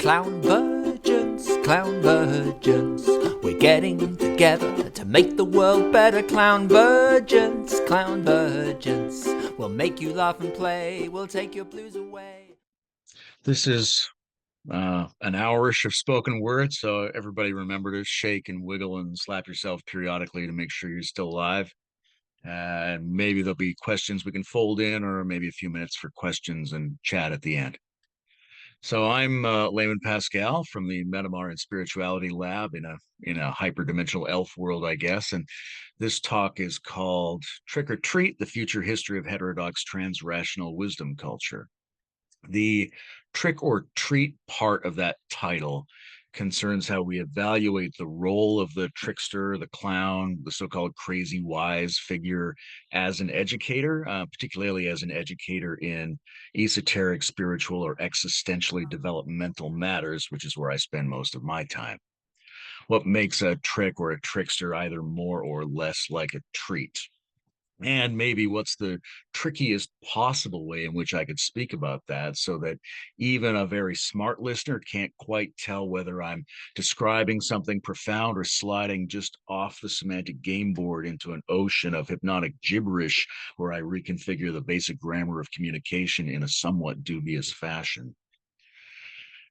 clown virgins, clown virgins. We're getting together to make the world better. Clown virgins, clown virgins. We'll make you laugh and play, we'll take your blues away. This is an hour-ish of spoken word, so everybody remember to shake and wiggle and slap yourself periodically to make sure you're still alive. And maybe there'll be questions we can fold in, or maybe a few minutes for questions and chat at the end. So I'm Layman Pascal from the Metamodern Spirituality Lab in a hyperdimensional elf world, I guess. And this talk is called "Trick or Treat: The Future History of Heterodox Transrational Wisdom Culture." The trick or treat part of that title concerns how we evaluate the role of the trickster, the clown, the so-called crazy wise figure as an educator, particularly as an educator in esoteric, spiritual, or existentially developmental matters, which is where I spend most of my time. What makes a trick or a trickster either more or less like a treat? And maybe what's the trickiest possible way in which I could speak about that so that even a very smart listener can't quite tell whether I'm describing something profound or sliding just off the semantic game board into an ocean of hypnotic gibberish where I reconfigure the basic grammar of communication in a somewhat dubious fashion.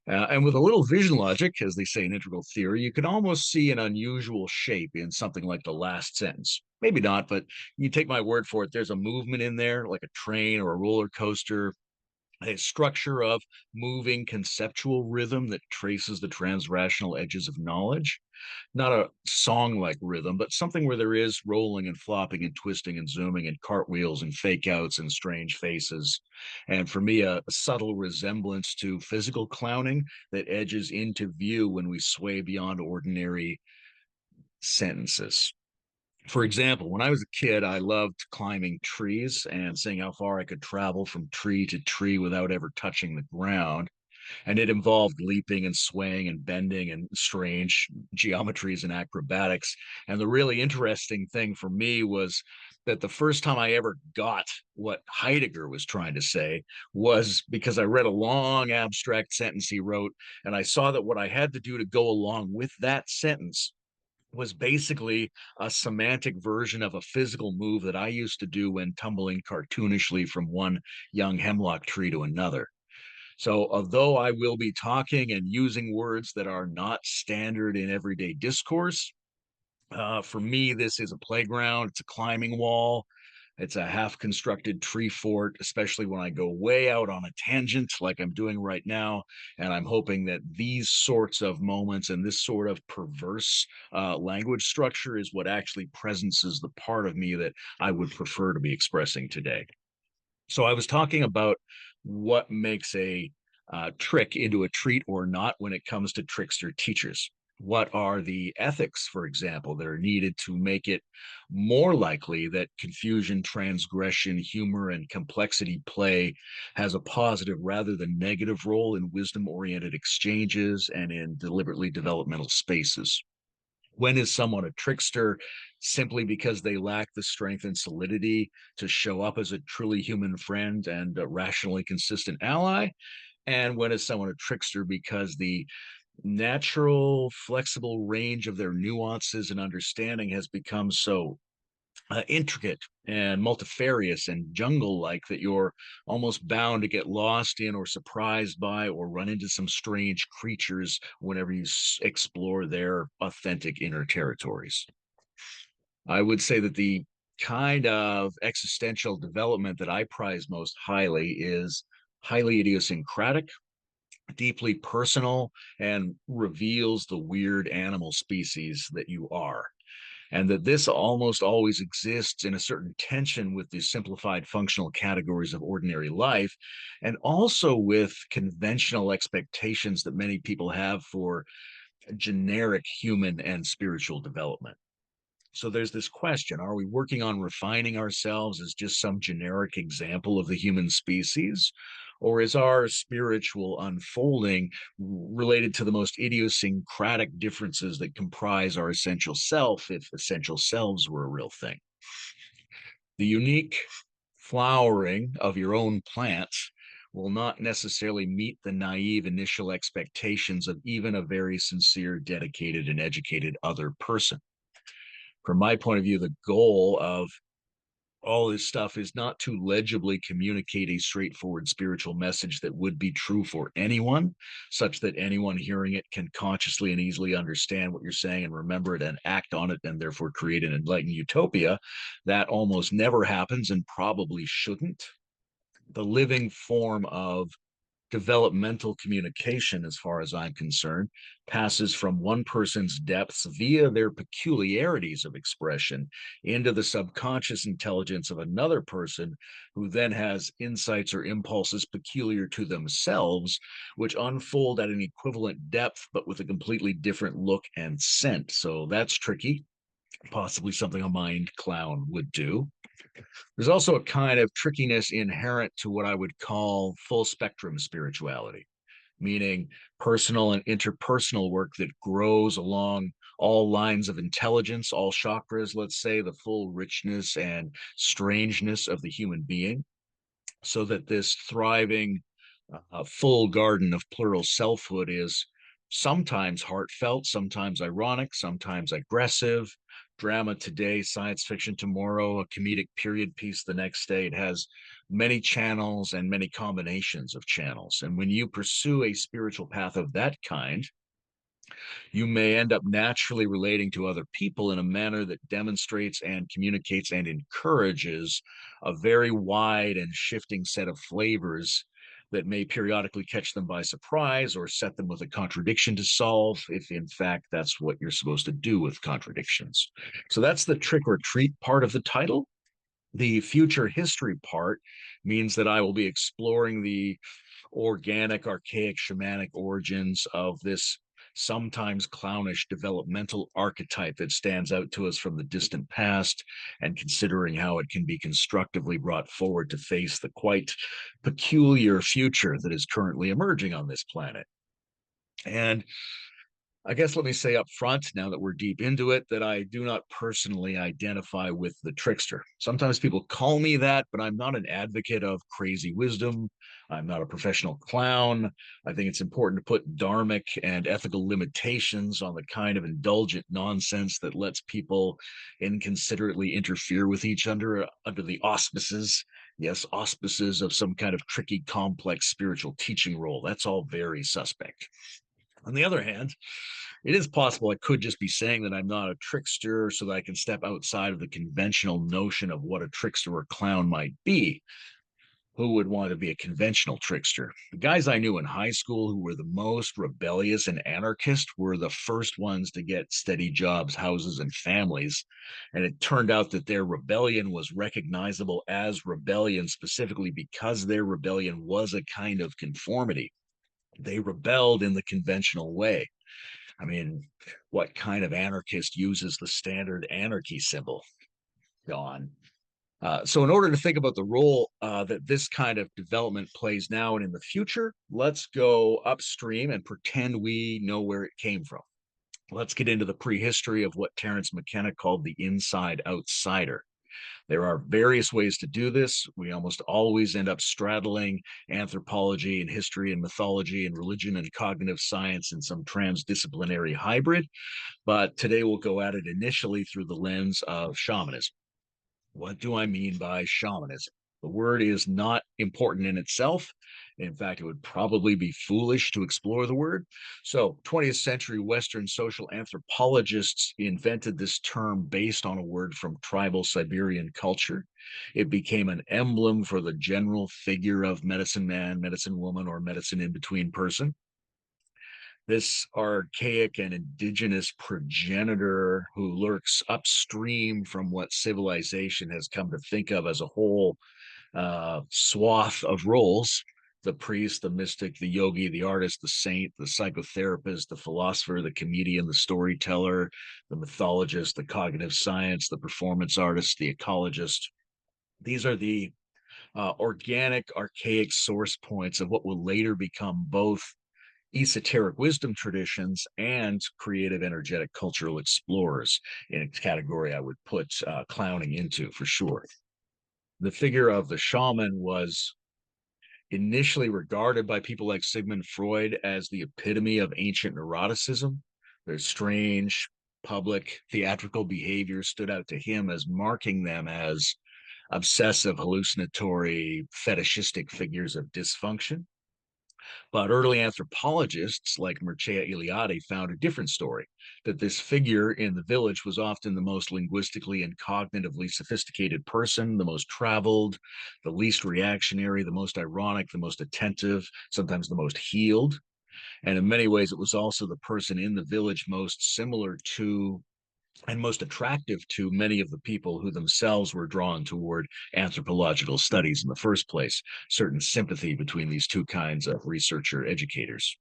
And with a little vision logic, as they say in integral theory, you can almost see an unusual shape in something like the last sentence. Maybe not, but you take my word for it. There's a movement in there, like a train or a roller coaster, a structure of moving conceptual rhythm that traces the transrational edges of knowledge. Not a song-like rhythm, but something where there is rolling and flopping and twisting and zooming and cartwheels and fake outs and strange faces. And for me, a subtle resemblance to physical clowning that edges into view when we sway beyond ordinary sentences. For example, when I was a kid, I loved climbing trees and seeing how far I could travel from tree to tree without ever touching the ground. And it involved leaping and swaying and bending and strange geometries and acrobatics. And the really interesting thing for me was that the first time I ever got what Heidegger was trying to say was because I read a long abstract sentence he wrote, and I saw that what I had to do to go along with that sentence was basically a semantic version of a physical move that I used to do when tumbling cartoonishly from one young hemlock tree to another. So, although I will be talking and using words that are not standard in everyday discourse, for me, this is a playground, it's a climbing wall, it's a half constructed tree fort, especially when I go way out on a tangent like I'm doing right now. And I'm hoping that these sorts of moments and this sort of perverse language structure is what actually presences the part of me that I would prefer to be expressing today. So I was talking about what makes a trick into a treat or not when it comes to trickster teachers. What are the ethics, for example, that are needed to make it more likely that confusion, transgression, humor, and complexity play has a positive rather than negative role in wisdom oriented exchanges and in deliberately developmental spaces? When is someone a trickster simply because they lack the strength and solidity to show up as a truly human friend and a rationally consistent ally? And when is someone a trickster because the natural, flexible range of their nuances and understanding has become so intricate and multifarious and jungle like that you're almost bound to get lost in or surprised by or run into some strange creatures whenever you explore their authentic inner territories? I would say that the kind of existential development that I prize most highly is highly idiosyncratic, deeply personal, and reveals the weird animal species that you are, and that this almost always exists in a certain tension with the simplified functional categories of ordinary life, and also with conventional expectations that many people have for generic human and spiritual development. So there's this question: are we working on refining ourselves as just some generic example of the human species? Or is our spiritual unfolding related to the most idiosyncratic differences that comprise our essential self, if essential selves were a real thing? The unique flowering of your own plant will not necessarily meet the naive initial expectations of even a very sincere, dedicated, and educated other person. From my point of view, the goal of all this stuff is not to legibly communicate a straightforward spiritual message that would be true for anyone, such that anyone hearing it can consciously and easily understand what you're saying and remember it and act on it and therefore create an enlightened utopia. That almost never happens and probably shouldn't. The living form of developmental communication, as far as I'm concerned, passes from one person's depths via their peculiarities of expression into the subconscious intelligence of another person, who then has insights or impulses peculiar to themselves, which unfold at an equivalent depth, but with a completely different look and scent. So that's tricky, possibly something a mind clown would do. There's also a kind of trickiness inherent to what I would call full spectrum spirituality, meaning personal and interpersonal work that grows along all lines of intelligence, all chakras, let's say, the full richness and strangeness of the human being, so that this thriving, full garden of plural selfhood is sometimes heartfelt, sometimes ironic, sometimes aggressive. Drama today, science fiction tomorrow, a comedic period piece the next day. It has many channels and many combinations of channels. And when you pursue a spiritual path of that kind, you may end up naturally relating to other people in a manner that demonstrates and communicates and encourages a very wide and shifting set of flavors that may periodically catch them by surprise or set them with a contradiction to solve, if in fact that's what you're supposed to do with contradictions. So that's the trick or treat part of the title. The future history part means that I will be exploring the organic, archaic, shamanic origins of this sometimes clownish developmental archetype that stands out to us from the distant past, and considering how it can be constructively brought forward to face the quite peculiar future that is currently emerging on this planet. And I guess let me say up front, now that we're deep into it, that I do not personally identify with the trickster. Sometimes people call me that, but I'm not an advocate of crazy wisdom. I'm not a professional clown. I think it's important to put dharmic and ethical limitations on the kind of indulgent nonsense that lets people inconsiderately interfere with each other under the auspices, yes, auspices of some kind of tricky, complex spiritual teaching role. That's all very suspect. On the other hand, it is possible I could just be saying that I'm not a trickster so that I can step outside of the conventional notion of what a trickster or clown might be. Who would want to be a conventional trickster? The guys I knew in high school who were the most rebellious and anarchist were the first ones to get steady jobs, houses, and families. And it turned out that their rebellion was recognizable as rebellion specifically because their rebellion was a kind of conformity. They rebelled in the conventional way. I mean, what kind of anarchist uses the standard anarchy symbol? Gone. So, in order to think about the role that this kind of development plays now and in the future, let's go upstream and pretend we know where it came from. Let's get into the prehistory of what Terence McKenna called the inside outsider. There are various ways to do this. We almost always end up straddling anthropology and history and mythology and religion and cognitive science in some transdisciplinary hybrid. But today we'll go at it initially through the lens of shamanism. What do I mean by shamanism? The word is not important in itself. In fact, it would probably be foolish to explore the word. So, 20th century Western social anthropologists invented this term based on a word from tribal Siberian culture. It became an emblem for the general figure of medicine man, medicine woman, or medicine in between person. This archaic and indigenous progenitor who lurks upstream from what civilization has come to think of as a whole swath of roles: the priest, the mystic, the yogi, the artist, the saint, the psychotherapist, the philosopher, the comedian, the storyteller, the mythologist, the cognitive science, the performance artist, the ecologist. These are the organic, archaic source points of what will later become both esoteric wisdom traditions and creative, energetic cultural explorers, in a category I would put clowning into for sure. The figure of the shaman was initially regarded by people like Sigmund Freud as the epitome of ancient neuroticism. Their strange, public, theatrical behavior stood out to him as marking them as obsessive, hallucinatory, fetishistic figures of dysfunction. But early anthropologists like Mircea Eliade found a different story, that this figure in the village was often the most linguistically and cognitively sophisticated person, the most traveled, the least reactionary, the most ironic, the most attentive, sometimes the most healed. And in many ways, it was also the person in the village most similar to and most attractive to many of the people who themselves were drawn toward anthropological studies in the first place, certain sympathy between these two kinds of researcher educators.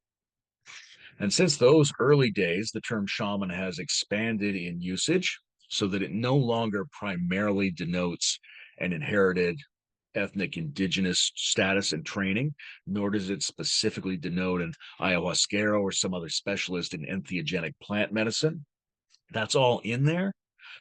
And since those early days, the term shaman has expanded in usage so that it no longer primarily denotes an inherited ethnic indigenous status and training, nor does it specifically denote an ayahuasquero or some other specialist in entheogenic plant medicine. That's all in there,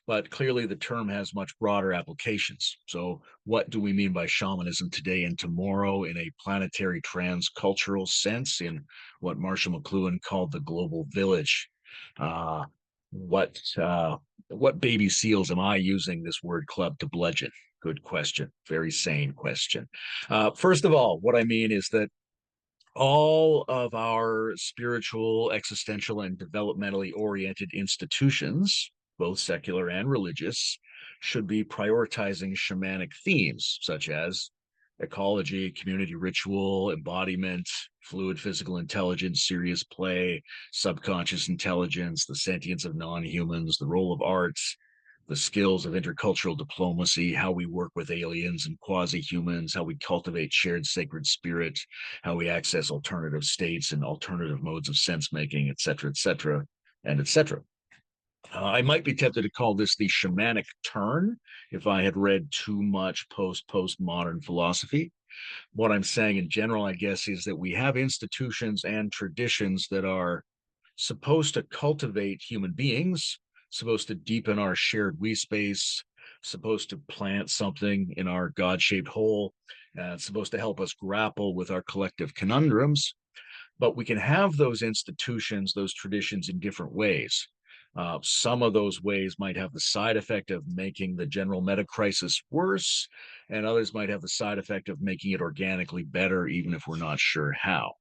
but clearly the term has much broader applications. So, what do we mean by shamanism today and tomorrow in a planetary transcultural sense, in what Marshall McLuhan called the global village? Uh, what what baby seals am I using this word club to bludgeon? Good question. Very sane question. First of all, what I mean is that all of our spiritual, existential, and developmentally oriented institutions, both secular and religious, should be prioritizing shamanic themes such as ecology, community ritual, embodiment, fluid physical intelligence, serious play, subconscious intelligence, the sentience of non humans, the role of arts, the skills of intercultural diplomacy, how we work with aliens and quasi humans, how we cultivate shared sacred spirit, how we access alternative states and alternative modes of sense making, et cetera, et cetera, and et cetera. I might be tempted to call this the shamanic turn if I had read too much postmodern philosophy. What I'm saying in general, I guess, is that we have institutions and traditions that are supposed to cultivate human beings, supposed to deepen our shared we space, supposed to plant something in our God shaped whole, supposed to help us grapple with our collective conundrums. But we can have those institutions, those traditions in different ways. Some of those ways might have the side effect of making the general meta crisis worse, and others might have the side effect of making it organically better, even if we're not sure how.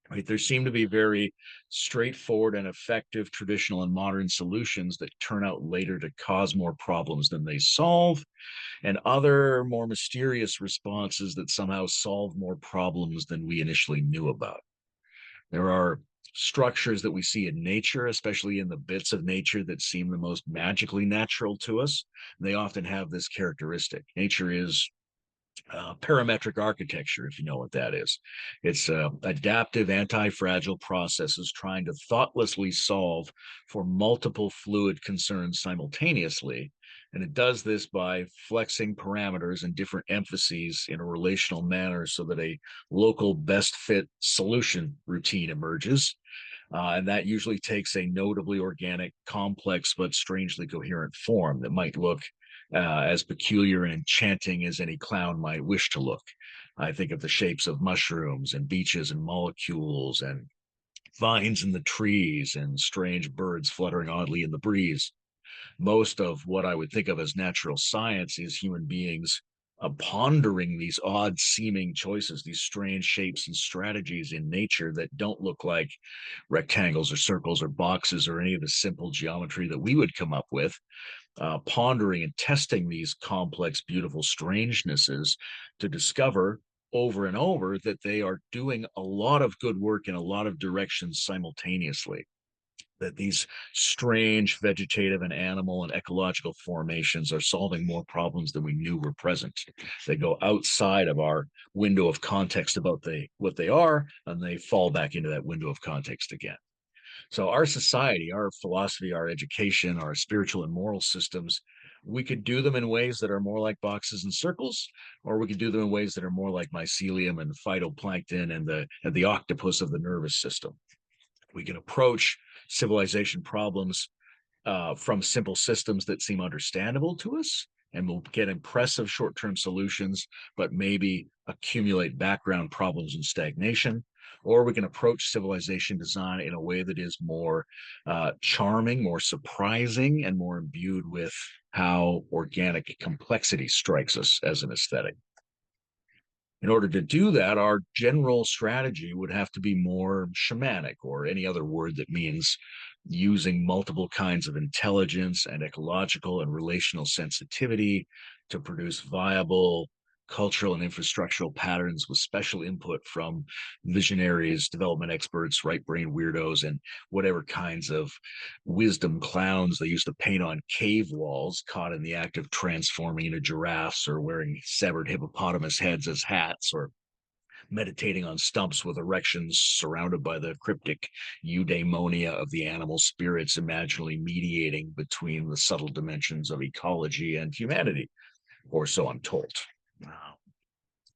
Right? There seem to be very straightforward and effective traditional and modern solutions that turn out later to cause more problems than they solve, and other more mysterious responses that somehow solve more problems than we initially knew about. There are structures that we see in nature, especially in the bits of nature that seem the most magically natural to us. They often have this characteristic. Nature is parametric architecture, if you know what that is. It's adaptive, anti-fragile processes trying to thoughtlessly solve for multiple fluid concerns simultaneously. And it does this by flexing parameters and different emphases in a relational manner so that a local best fit solution routine emerges. And that usually takes a notably organic, complex, but strangely coherent form that might look as peculiar and enchanting as any clown might wish to look. I think of the shapes of mushrooms and beaches and molecules and vines in the trees and strange birds fluttering oddly in the breeze. Most of what I would think of as natural science is human beings pondering these odd seeming choices, these strange shapes and strategies in nature that don't look like rectangles or circles or boxes or any of the simple geometry that we would come up with, pondering and testing these complex, beautiful strangenesses to discover over and over that they are doing a lot of good work in a lot of directions simultaneously. That these strange vegetative and animal and ecological formations are solving more problems than we knew were present. They go outside of our window of context about what they are, and they fall back into that window of context again. So our society, our philosophy, our education, our spiritual and moral systems, we could do them in ways that are more like boxes and circles, or we could do them in ways that are more like mycelium and phytoplankton and the octopus of the nervous system. We can approach civilization problems from simple systems that seem understandable to us and we'll get impressive short-term solutions, but maybe accumulate background problems and stagnation. Or we can approach civilization design in a way that is more charming, more surprising, and more imbued with how organic complexity strikes us as an aesthetic. In order to do that, our general strategy would have to be more shamanic, or any other word that means using multiple kinds of intelligence and ecological and relational sensitivity to produce viable cultural and infrastructural patterns with special input from visionaries, development experts, right brain weirdos, and whatever kinds of wisdom clowns they used to paint on cave walls, caught in the act of transforming into giraffes, or wearing severed hippopotamus heads as hats, or meditating on stumps with erections surrounded by the cryptic eudaimonia of the animal spirits, imaginally mediating between the subtle dimensions of ecology and humanity, or so I'm told.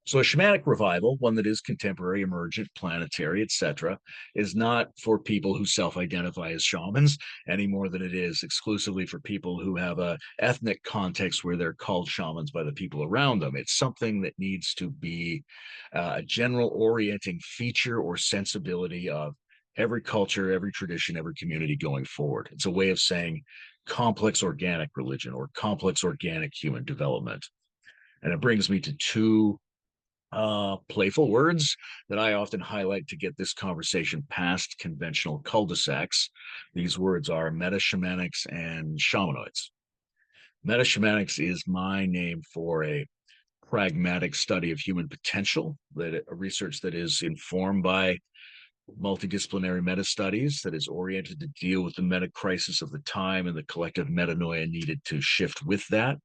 So a shamanic revival, one that is contemporary, emergent, planetary, etc., is not for people who self-identify as shamans any more than it is exclusively for people who have a ethnic context where they're called shamans by the people around them. It's something that needs to be a general orienting feature or sensibility of every culture, every tradition, every community going forward. It's a way of saying complex organic religion or complex organic human development. And it brings me to two playful words that I often highlight to get this conversation past conventional cul-de-sacs. These words are meta-shamanics and shamanoids. Meta-shamanics is my name for a pragmatic study of human potential, that a research that is informed by multidisciplinary meta studies, that is oriented to deal with the meta crisis of the time and the collective metanoia needed to shift with that.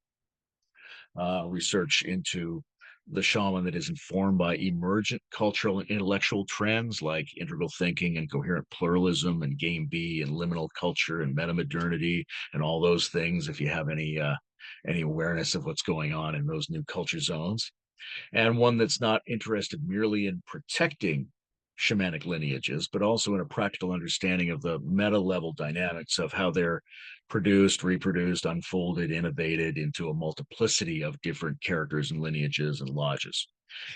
Research into the shaman that is informed by emergent cultural and intellectual trends like integral thinking and coherent pluralism and game B and liminal culture and metamodernity and all those things, if you have any awareness of what's going on in those new culture zones. And one that's not interested merely in protecting shamanic lineages, but also in a practical understanding of the meta level dynamics of how they're produced, reproduced, unfolded, innovated into a multiplicity of different characters and lineages and lodges.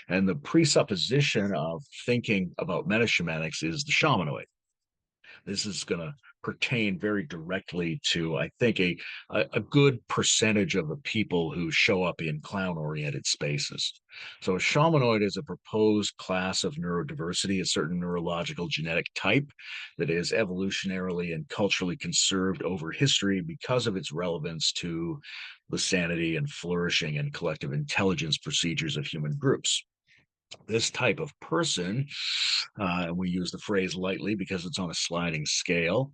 And the presupposition of thinking about meta shamanics is the shamanoid. This is going to pertain very directly to, I think, a good percentage of the people who show up in clown-oriented spaces. So a shamanoid is a proposed class of neurodiversity, a certain neurological genetic type that is evolutionarily and culturally conserved over history because of its relevance to the sanity and flourishing and collective intelligence procedures of human groups. This type of person, and we use the phrase lightly because it's on a sliding scale.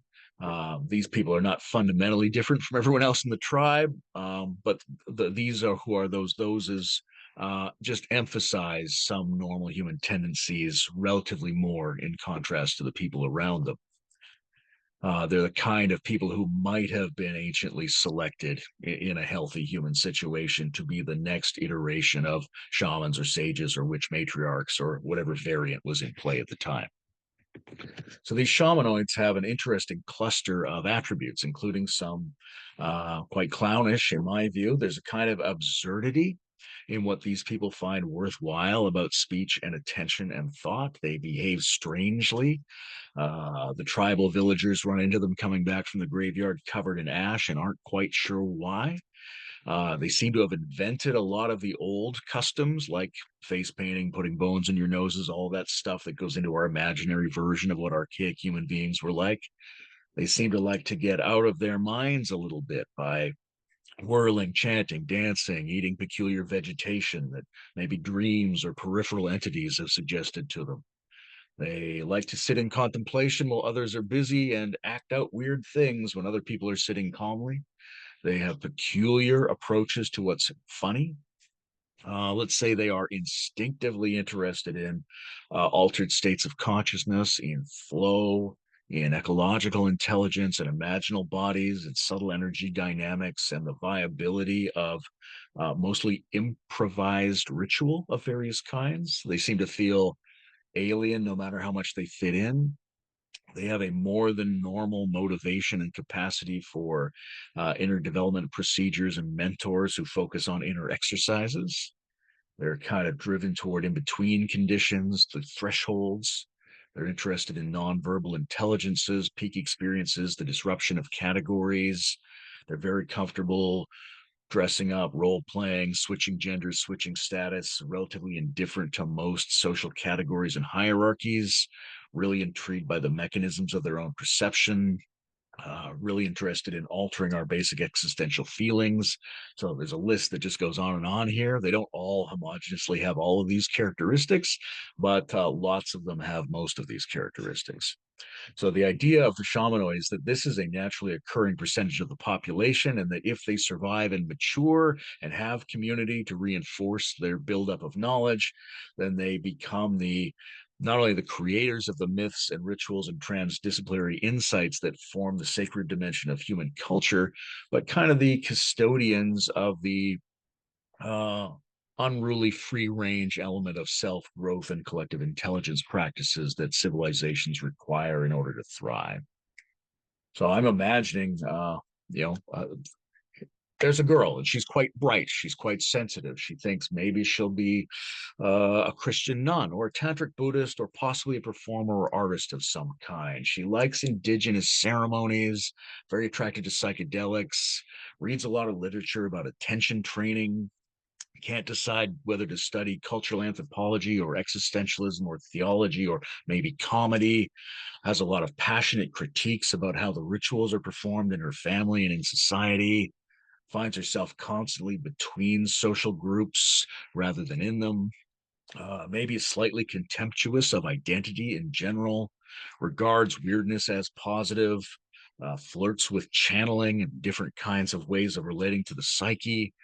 These people are not fundamentally different from everyone else in the tribe, but these are who are those is just emphasize some normal human tendencies relatively more in contrast to the people around them. They're the kind of people who might have been anciently selected in a healthy human situation to be the next iteration of shamans or sages or witch matriarchs or whatever variant was in play at the time. So these shamanoids have an interesting cluster of attributes, including some quite clownish in my view. There's a kind of absurdity in what these people find worthwhile about speech and attention and thought. They behave strangely. The tribal villagers run into them coming back from the graveyard covered in ash and aren't quite sure why. They seem to have invented a lot of the old customs, like face painting, putting bones in your noses, all that stuff that goes into our imaginary version of what archaic human beings were like. They seem to like to get out of their minds a little bit by whirling, chanting, dancing, eating peculiar vegetation that maybe dreams or peripheral entities have suggested to them. They like to sit in contemplation while others are busy and act out weird things when other people are sitting calmly. They have peculiar approaches to what's funny. Let's say they are instinctively interested in altered states of consciousness, in flow, in ecological intelligence and imaginal bodies and subtle energy dynamics and the viability of mostly improvised ritual of various kinds. They seem to feel alien no matter how much they fit in. They have a more than normal motivation and capacity for inner development procedures and mentors who focus on inner exercises. They're kind of driven toward in between conditions, the thresholds. They're interested in nonverbal intelligences, peak experiences, the disruption of categories. They're very comfortable dressing up, role playing, switching genders, switching status, relatively indifferent to most social categories and hierarchies, really intrigued by the mechanisms of their own perception, really interested in altering our basic existential feelings. So there's a list that just goes on and on here. They don't all homogeneously have all of these characteristics, but lots of them have most of these characteristics. So the idea of the shamanoid is that this is a naturally occurring percentage of the population, and that if they survive and mature and have community to reinforce their buildup of knowledge, then they become the not only the creators of the myths and rituals and transdisciplinary insights that form the sacred dimension of human culture, but kind of the custodians of the uh, unruly free range element of self growth and collective intelligence practices that civilizations require in order to thrive. So I'm imagining, you know, there's a girl and she's quite bright. She's quite sensitive. She thinks maybe she'll be a Christian nun or a tantric Buddhist or possibly a performer or artist of some kind. She likes indigenous ceremonies, very attracted to psychedelics, reads a lot of literature about attention training, can't decide whether to study cultural anthropology or existentialism or theology or maybe comedy, has a lot of passionate critiques about how the rituals are performed in her family and in society, finds herself constantly between social groups rather than in them, maybe slightly contemptuous of identity in general, regards weirdness as positive, flirts with channeling and different kinds of ways of relating to the psyche.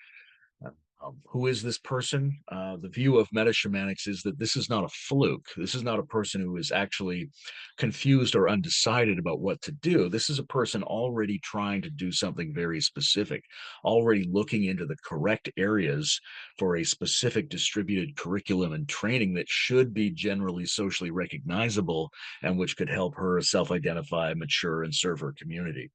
Who is this person? The view of meta shamanics is that this is not a fluke. This is not a person who is actually confused or undecided about what to do. This is a person already trying to do something very specific, already looking into the correct areas for a specific distributed curriculum and training that should be generally socially recognizable and which could help her self identify, mature, and serve her community.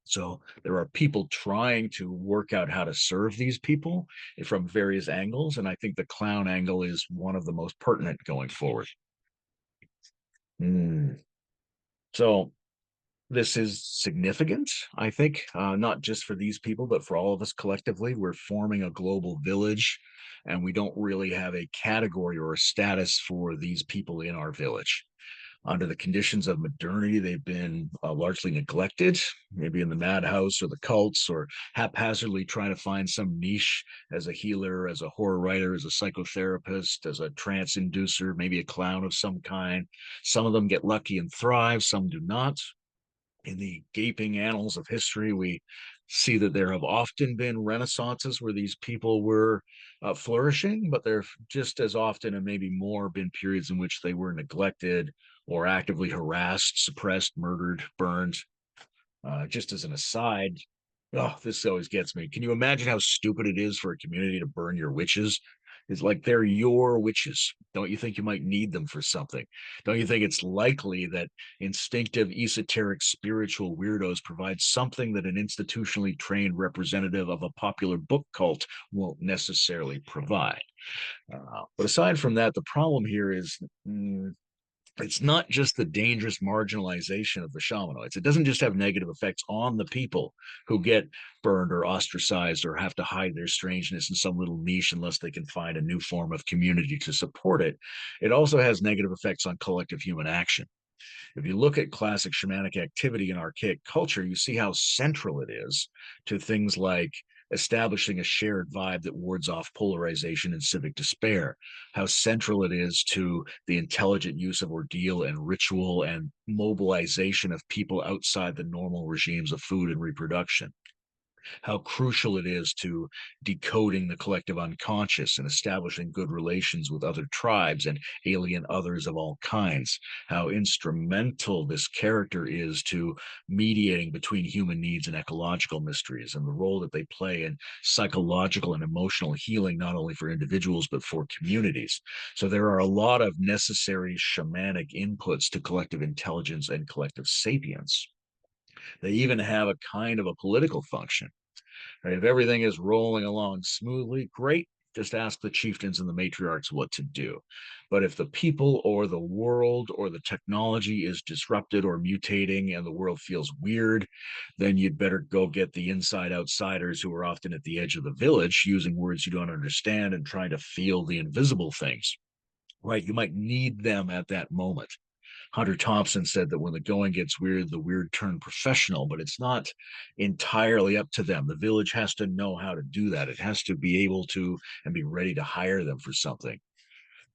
So there are people trying to work out how to serve these people from various angles. And I think the clown angle is one of the most pertinent going forward. So this is significant, I think, not just for these people, but for all of us collectively. We're forming a global village, and we don't really have a category or a status for these people in our village. Under the conditions of modernity, they've been largely neglected, maybe in the madhouse or the cults, or haphazardly trying to find some niche as a healer, as a horror writer, as a psychotherapist, as a trance inducer, maybe a clown of some kind. Some of them get lucky and thrive, some do not. In the gaping annals of history, we see that there have often been renaissances where these people were flourishing, but there have just as often and maybe more been periods in which they were neglected or actively harassed, suppressed, murdered, burned. Just as an aside, oh, this always gets me. Can you imagine how stupid it is for a community to burn your witches? It's like they're your witches. Don't you think you might need them for something? Don't you think it's likely that instinctive, esoteric, spiritual weirdos provide something that an institutionally trained representative of a popular book cult won't necessarily provide? But aside from that, the problem here is it's not just the dangerous marginalization of the shamanoids. It doesn't just have negative effects on the people who get burned or ostracized or have to hide their strangeness in some little niche unless they can find a new form of community to support it. It also has negative effects on collective human action. If you look at classic shamanic activity in archaic culture, you see how central it is to things like establishing a shared vibe that wards off polarization and civic despair, how central it is to the intelligent use of ordeal and ritual and mobilization of people outside the normal regimes of food and reproduction. how crucial it is to decoding the collective unconscious and establishing good relations with other tribes and alien others of all kinds, how instrumental this character is to mediating between human needs and ecological mysteries, and the role that they play in psychological and emotional healing, not only for individuals, but for communities. So there are a lot of necessary shamanic inputs to collective intelligence and collective sapience. They even have a kind of a political function. Right? If everything is rolling along smoothly, great. Just ask the chieftains and the matriarchs what to do. But if the people or the world or the technology is disrupted or mutating and the world feels weird, then you'd better go get the inside outsiders who are often at the edge of the village using words you don't understand and trying to feel the invisible things. Right? You might need them at that moment. Hunter Thompson said that when the going gets weird, the weird turn professional, but it's not entirely up to them. The village has to know how to do that. It has to be able to and be ready to hire them for something.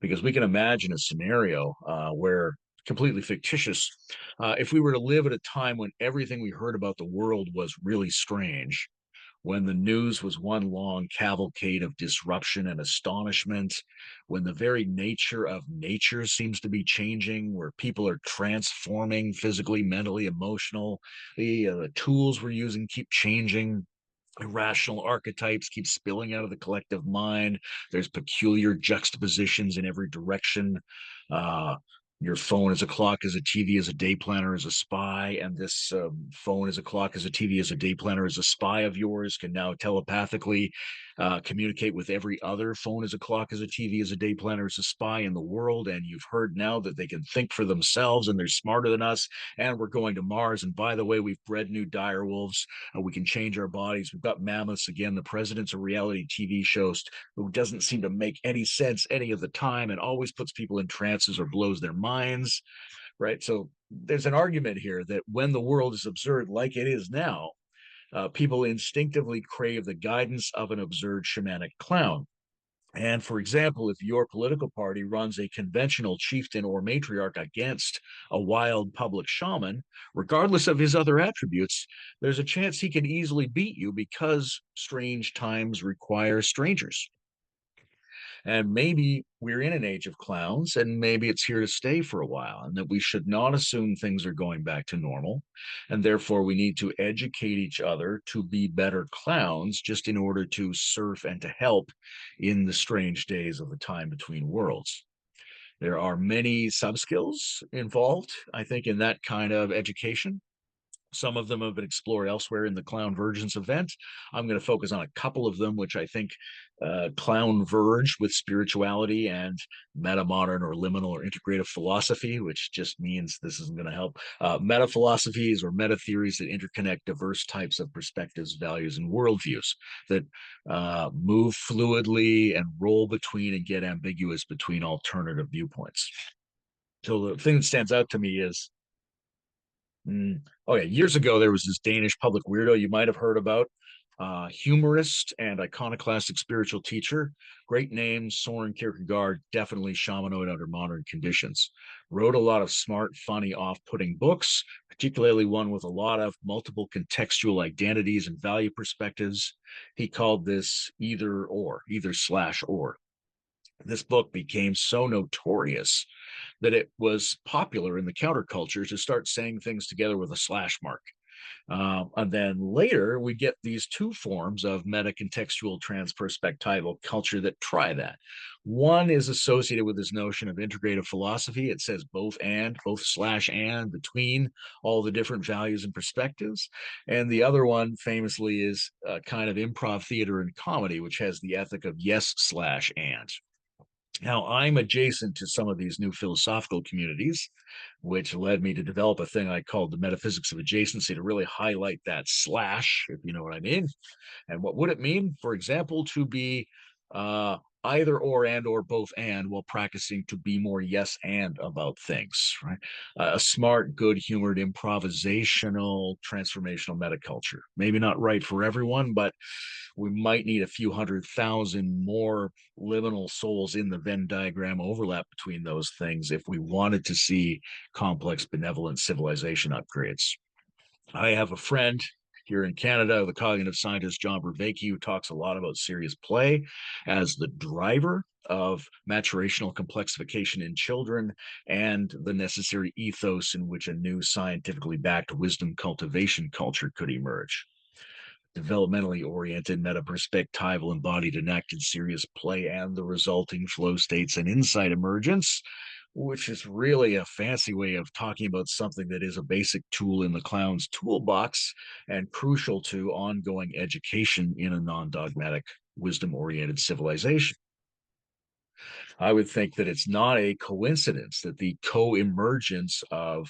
Because we can imagine a scenario where, completely fictitious, if we were to live at a time when everything we heard about the world was really strange, when the news was one long cavalcade of disruption and astonishment, when the very nature of nature seems to be changing, where people are transforming physically, mentally, emotional, the tools we're using keep changing. Irrational archetypes keep spilling out of the collective mind. There's peculiar juxtapositions in every direction. Uh, your phone is a clock, as a TV, as a day planner, as a spy, and this phone is a clock, as a TV, as a day planner, as a spy of yours can now telepathically communicate with every other phone as a clock, as a TV, as a day planner, as a spy in the world. And you've heard now that they can think for themselves and they're smarter than us. And we're going to Mars. And by the way, we've bred new dire wolves. We can change our bodies. We've got mammoths again. The president's a reality TV host who doesn't seem to make any sense any of the time and always puts people in trances or blows their minds. Right. So there's an argument here that when the world is absurd like it is now, people instinctively crave the guidance of an absurd shamanic clown. And for example, if your political party runs a conventional chieftain or matriarch against a wild public shaman, regardless of his other attributes, there's a chance he can easily beat you because strange times require strangers. And maybe we're in an age of clowns, and maybe it's here to stay for a while, and that we should not assume things are going back to normal. And therefore, we need to educate each other to be better clowns just in order to surf and to help in the strange days of the time between worlds. There are many subskills involved, I think, in that kind of education. Some of them have been explored elsewhere in the Clown Vergence event. I'm going to focus on a couple of them, which I think Clown Verge with spirituality and metamodern or liminal or integrative philosophy, which just means this isn't going to help. Meta philosophies or meta theories that interconnect diverse types of perspectives, values, and worldviews that move fluidly and roll between and get ambiguous between alternative viewpoints. So the thing that stands out to me is oh yeah, years ago there was this Danish public weirdo you might have heard about, humorist and iconoclastic spiritual teacher. Great name, Soren Kierkegaard, definitely shamanoid under modern conditions. Wrote a lot of smart, funny, off-putting books, particularly one with a lot of multiple contextual identities and value perspectives. He called this either or, either slash or. This book became so notorious that it was popular in the counterculture to start saying things together with a slash mark. And then later, we get these two forms of meta-contextual transperspectival culture that try that. One is associated with this notion of integrative philosophy. It says both and, both slash and, between all the different values and perspectives. And the other one, famously, is a kind of improv theater and comedy, which has the ethic of yes slash and. Now, I'm adjacent to some of these new philosophical communities, which led me to develop a thing I called the metaphysics of adjacency to really highlight that slash, if you know what I mean. And what would it mean? For example, to be either or and or both and while practicing to be more yes and about things, right? A smart, good humored, improvisational, transformational metaculture. Maybe not right for everyone, but we might need a few 100,000 more liminal souls in the Venn diagram overlap between those things if we wanted to see complex, benevolent civilization upgrades. I have a friend. Here in Canada, the cognitive scientist John Vervaeke, who talks a lot about serious play as the driver of maturational complexification in children and the necessary ethos in which a new scientifically backed wisdom cultivation culture could emerge. Developmentally oriented, metaperspectival, embodied, enacted serious play, and the resulting flow states and insight emergence, which is really a fancy way of talking about something that is a basic tool in the clown's toolbox and crucial to ongoing education in a non-dogmatic, wisdom-oriented civilization. I would think that it's not a coincidence that the co-emergence of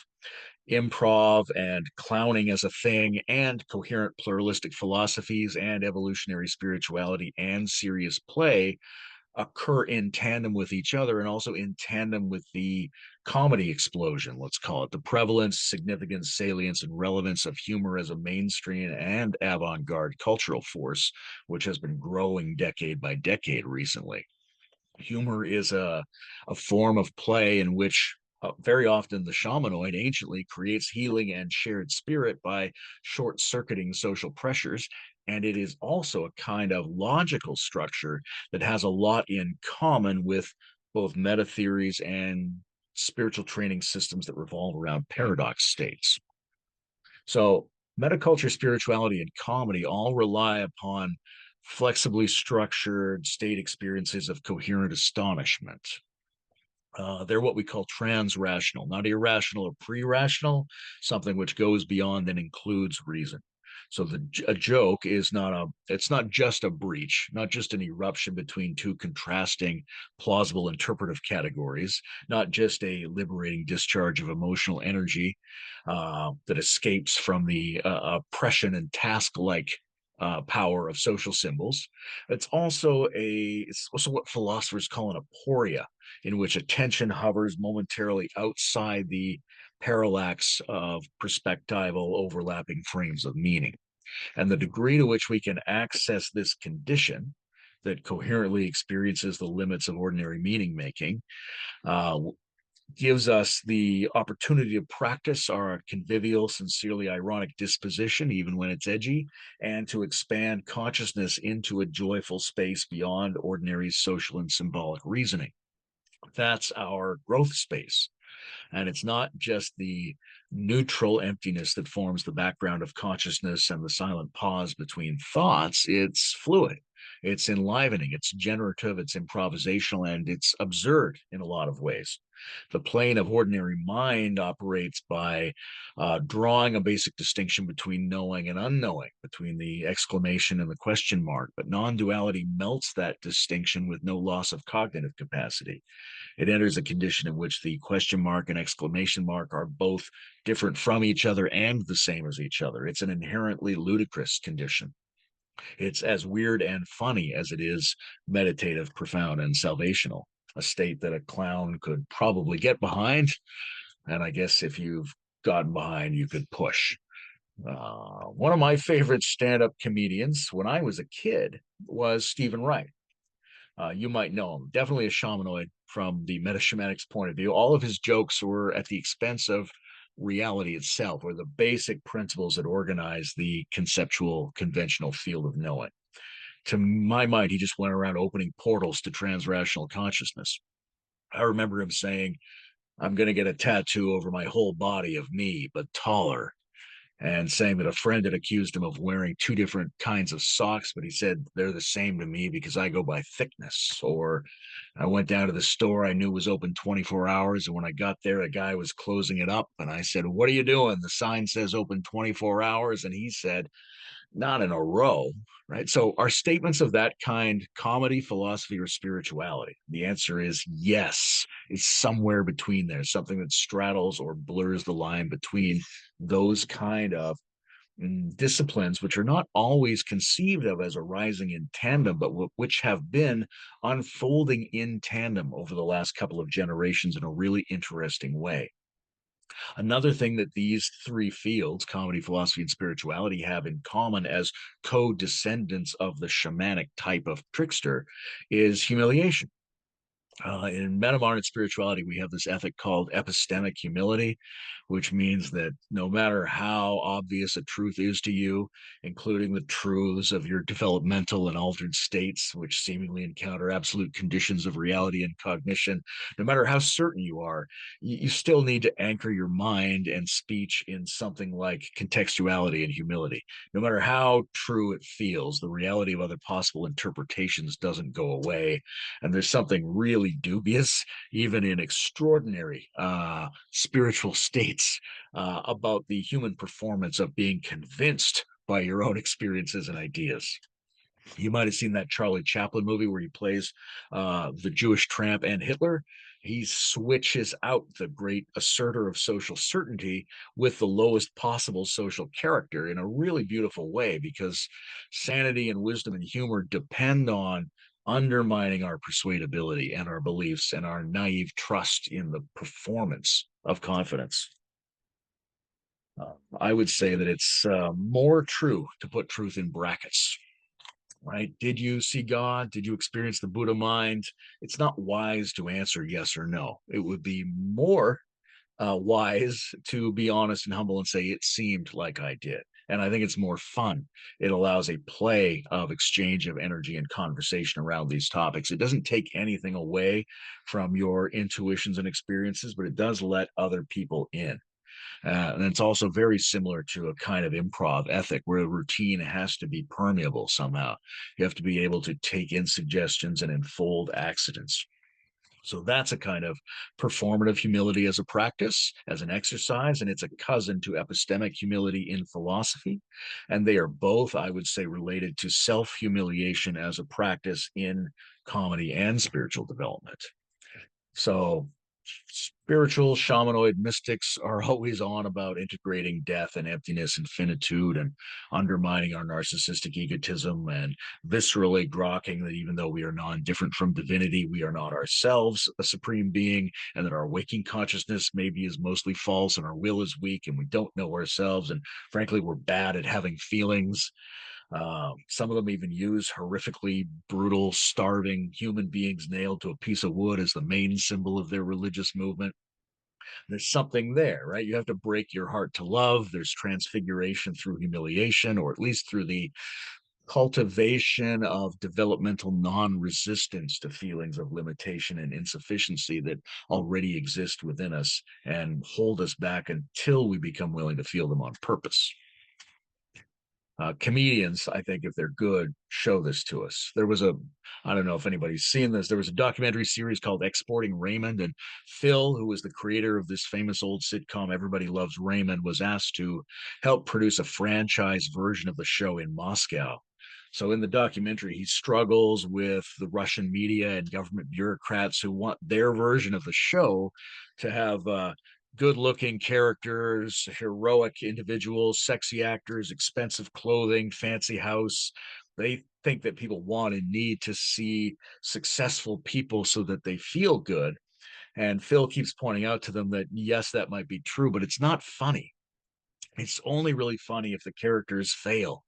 improv and clowning as a thing and coherent pluralistic philosophies and evolutionary spirituality and serious play occur in tandem with each other and also in tandem with the comedy explosion, let's call it, the prevalence, significance, salience, and relevance of humor as a mainstream and avant-garde cultural force, which has been growing decade by decade recently. Humor is a form of play in which very often the shamanoid anciently creates healing and shared spirit by short circuiting social pressures. And it is also a kind of logical structure that has a lot in common with both meta theories and spiritual training systems that revolve around paradox states. So, metaculture, spirituality, and comedy all rely upon flexibly structured state experiences of coherent astonishment. They're what we call transrational, not irrational or pre-rational, something which goes beyond and includes reason. So a joke is it's not just a breach, not just an eruption between two contrasting plausible interpretive categories, not just a liberating discharge of emotional energy that escapes from the oppression and task-like power of social symbols. It's also what philosophers call an aporia, in which attention hovers momentarily outside the parallax of perspectival overlapping frames of meaning. And the degree to which we can access this condition that coherently experiences the limits of ordinary meaning making gives us the opportunity to practice our convivial, sincerely ironic disposition, even when it's edgy, and to expand consciousness into a joyful space beyond ordinary social and symbolic reasoning. That's our growth space. And it's not just the neutral emptiness that forms the background of consciousness and the silent pause between thoughts. It's fluid, it's enlivening, it's generative, it's improvisational, and it's absurd in a lot of ways. The plane of ordinary mind operates by drawing a basic distinction between knowing and unknowing, between the exclamation and the question mark, but non-duality melts that distinction with no loss of cognitive capacity. It enters a condition in which the question mark and exclamation mark are both different from each other and the same as each other. It's an inherently ludicrous condition. It's as weird and funny as it is meditative, profound, and salvational, a state that a clown could probably get behind. And I guess if you've gotten behind, you could push. One of my favorite stand-up comedians when I was a kid was Stephen Wright. You might know him. Definitely a shamanoid from the metashamanics point of view. All of his jokes were at the expense of reality itself, or the basic principles that organize the conceptual, conventional field of knowing. To my mind, he just went around opening portals to transrational consciousness. I remember him saying, "I'm going to get a tattoo over my whole body of me, but taller," and saying that a friend had accused him of wearing two different kinds of socks, but he said they're the same to me because I go by thickness. Or I went down to the store I knew was open 24 hours, and when I got there, a guy was closing it up, and I said, "What are you doing? The sign says open 24 hours," and he said, "Not in a row." Right? So are statements of that kind comedy, philosophy, or spirituality? The answer is yes. It's somewhere between there, something that straddles or blurs the line between those kind of disciplines, which are not always conceived of as arising in tandem, but which have been unfolding in tandem over the last couple of generations in a really interesting way. Another thing that these three fields, comedy, philosophy, and spirituality, have in common as co-descendants of the shamanic type of trickster is humiliation. In Metamodern Spirituality, we have this ethic called epistemic humility, which means that no matter how obvious a truth is to you, including the truths of your developmental and altered states, which seemingly encounter absolute conditions of reality and cognition, no matter how certain you are, you still need to anchor your mind and speech in something like contextuality and humility. No matter how true it feels, the reality of other possible interpretations doesn't go away, and there's something really dubious, even in extraordinary spiritual states, about the human performance of being convinced by your own experiences and ideas. You might have seen that Charlie Chaplin movie where he plays the Jewish tramp and Hitler. He switches out the great asserter of social certainty with the lowest possible social character in a really beautiful way, because sanity and wisdom and humor depend on undermining our persuadability and our beliefs and our naive trust in the performance of confidence. I would say that it's more true to put truth in brackets. Right? Did you see God? Did you experience the Buddha mind? It's not wise to answer yes or no. It would be more wise to be honest and humble and say, it seemed like I did. And I think it's more fun. It allows a play of exchange of energy and conversation around these topics. It doesn't take anything away from your intuitions and experiences, but it does let other people in. And it's also very similar to a kind of improv ethic where a routine has to be permeable somehow. You have to be able to take in suggestions and enfold accidents. So that's a kind of performative humility as a practice, as an exercise, and it's a cousin to epistemic humility in philosophy. And they are both, I would say, related to self humiliation as a practice in comedy and spiritual development. So spiritual shamanoid mystics are always on about integrating death and emptiness and finitude and undermining our narcissistic egotism and viscerally grokking that even though we are non-different from divinity, we are not ourselves a supreme being, and that our waking consciousness maybe is mostly false and our will is weak and we don't know ourselves, and frankly we're bad at having feelings. Some of them even use horrifically brutal, starving human beings nailed to a piece of wood as the main symbol of their religious movement. There's something there, right? You have to break your heart to love. There's transfiguration through humiliation, or at least through the cultivation of developmental non-resistance to feelings of limitation and insufficiency that already exist within us and hold us back until we become willing to feel them on purpose. Comedians, I think, if they're good, show this to us. I don't know if anybody's seen this, there was a documentary series called Exporting Raymond, and Phil, who was the creator of this famous old sitcom, Everybody Loves Raymond, was asked to help produce a franchise version of the show in Moscow. So in the documentary, he struggles with the Russian media and government bureaucrats who want their version of the show to have good looking characters, heroic individuals, sexy actors, expensive clothing, fancy house. They think that people want and need to see successful people so that they feel good. And Phil keeps pointing out to them that, yes, that might be true, but it's not funny. It's only really funny if the characters fail.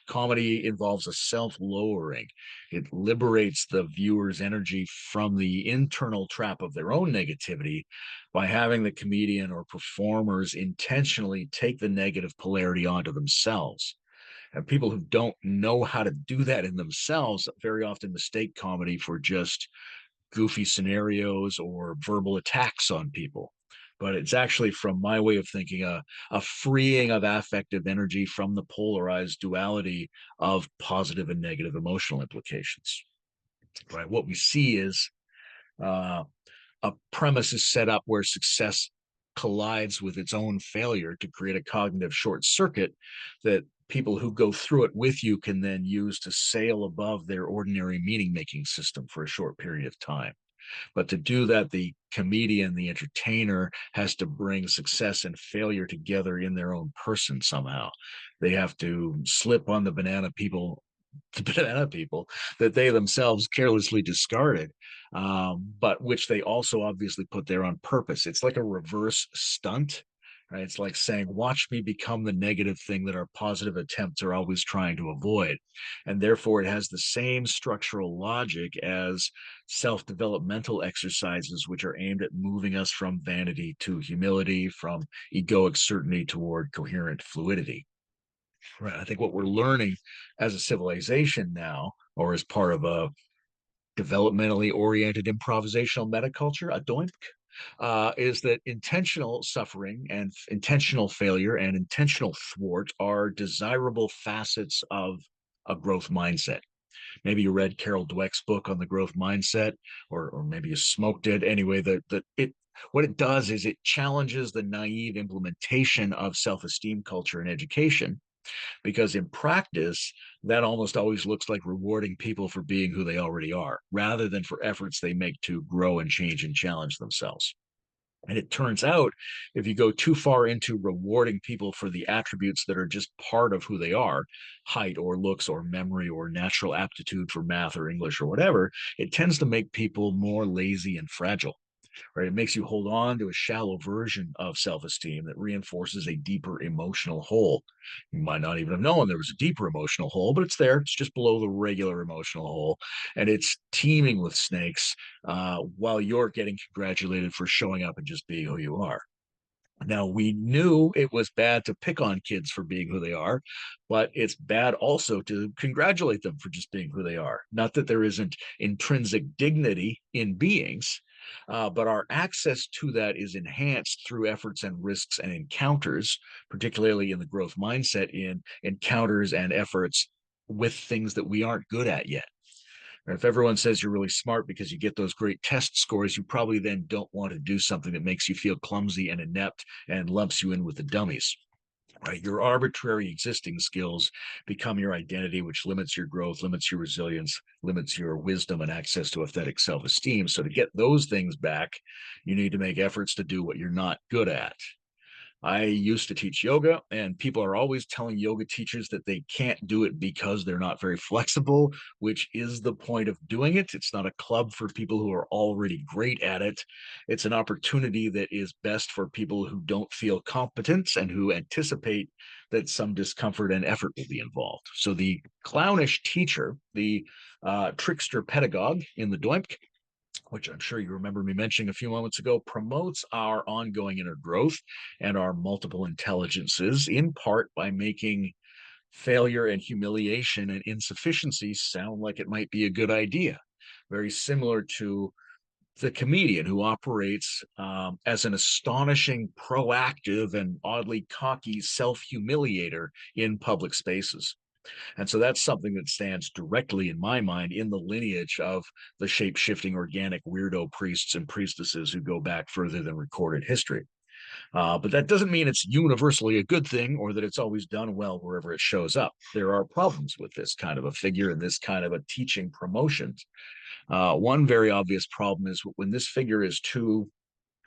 Comedy involves a self-lowering. It liberates the viewer's energy from the internal trap of their own negativity by having the comedian or performers intentionally take the negative polarity onto themselves. And people who don't know how to do that in themselves very often mistake comedy for just goofy scenarios or verbal attacks on people. But it's actually, from my way of thinking, a freeing of affective energy from the polarized duality of positive and negative emotional implications. Right? What we see is uh, a premise is set up where success collides with its own failure to create a cognitive short circuit that people who go through it with you can then use to sail above their ordinary meaning making system for a short period of time. But to do that, the comedian, the entertainer, has to bring success and failure together in their own person somehow. They have to slip on the banana people that they themselves carelessly discarded, but which they also obviously put there on purpose. It's like a reverse stunt. right? It's like saying, watch me become the negative thing that our positive attempts are always trying to avoid. And therefore, it has the same structural logic as self-developmental exercises, which are aimed at moving us from vanity to humility, from egoic certainty toward coherent fluidity. Right. I think what we're learning as a civilization now, or as part of a developmentally oriented improvisational metaculture, a doink, is that intentional suffering and intentional failure and intentional thwart are desirable facets of a growth mindset. Maybe you read Carol Dweck's book on the growth mindset, or maybe you smoked it. Anyway, what it does is it challenges the naive implementation of self-esteem culture in education, because in practice, that almost always looks like rewarding people for being who they already are, rather than for efforts they make to grow and change and challenge themselves. And it turns out, if you go too far into rewarding people for the attributes that are just part of who they are, height or looks or memory or natural aptitude for math or English or whatever, it tends to make people more lazy and fragile. Right? It makes you hold on to a shallow version of self-esteem that reinforces a deeper emotional hole. You might not even have known there was a deeper emotional hole, but it's there. It's just below the regular emotional hole, and it's teeming with snakes, while you're getting congratulated for showing up and just being who you are. Now, we knew it was bad to pick on kids for being who they are, but it's bad also to congratulate them for just being who they are. Not that there isn't intrinsic dignity in beings, but our access to that is enhanced through efforts and risks and encounters, particularly in the growth mindset, in encounters and efforts with things that we aren't good at yet. Or if everyone says you're really smart because you get those great test scores, you probably then don't want to do something that makes you feel clumsy and inept and lumps you in with the dummies. Right? Your arbitrary existing skills become your identity, which limits your growth, limits your resilience, limits your wisdom and access to authentic self-esteem. So to get those things back, you need to make efforts to do what you're not good at. I used to teach yoga, and people are always telling yoga teachers that they can't do it because they're not very flexible, which is the point of doing it. It's not a club for people who are already great at it. It's an opportunity that is best for people who don't feel competent and who anticipate that some discomfort and effort will be involved. So the clownish teacher, the trickster pedagogue in the doimk, which I'm sure you remember me mentioning a few moments ago, promotes our ongoing inner growth and our multiple intelligences, in part by making failure and humiliation and insufficiency sound like it might be a good idea. Very similar to the comedian who operates as an astonishing, proactive, and oddly cocky self humiliator in public spaces. And so that's something that stands directly in my mind in the lineage of the shape shifting organic weirdo priests and priestesses who go back further than recorded history. But that doesn't mean it's universally a good thing or that it's always done well wherever it shows up. There are problems with this kind of a figure and this kind of a teaching promotion. One very obvious problem is when this figure is too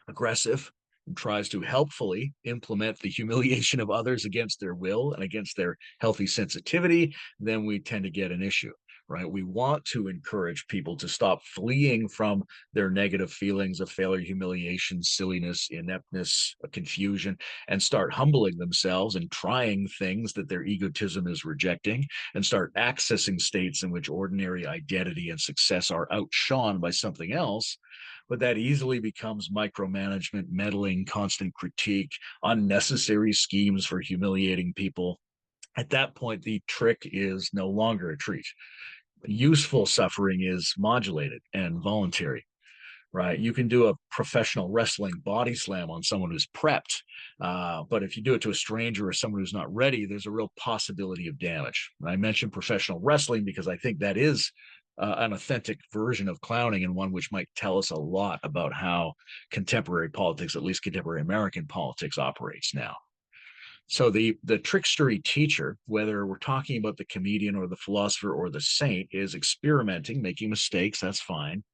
aggressive and tries to helpfully implement the humiliation of others against their will and against their healthy sensitivity, then we tend to get an issue. Right. We want to encourage people to stop fleeing from their negative feelings of failure, humiliation, silliness, ineptness, confusion, and start humbling themselves and trying things that their egotism is rejecting, and start accessing states in which ordinary identity and success are outshone by something else. But that easily becomes micromanagement, meddling, constant critique, unnecessary schemes for humiliating people. At that point, the trick is no longer a treat. Useful suffering is modulated and voluntary. Right. You can do a professional wrestling body slam on someone who's prepped. But if you do it to a stranger or someone who's not ready, there's a real possibility of damage. And I mentioned professional wrestling because I think that is an authentic version of clowning, and one which might tell us a lot about how contemporary politics, at least contemporary American politics, operates now. So the trickstery teacher, whether we're talking about the comedian or the philosopher or the saint, is experimenting, making mistakes. That's fine,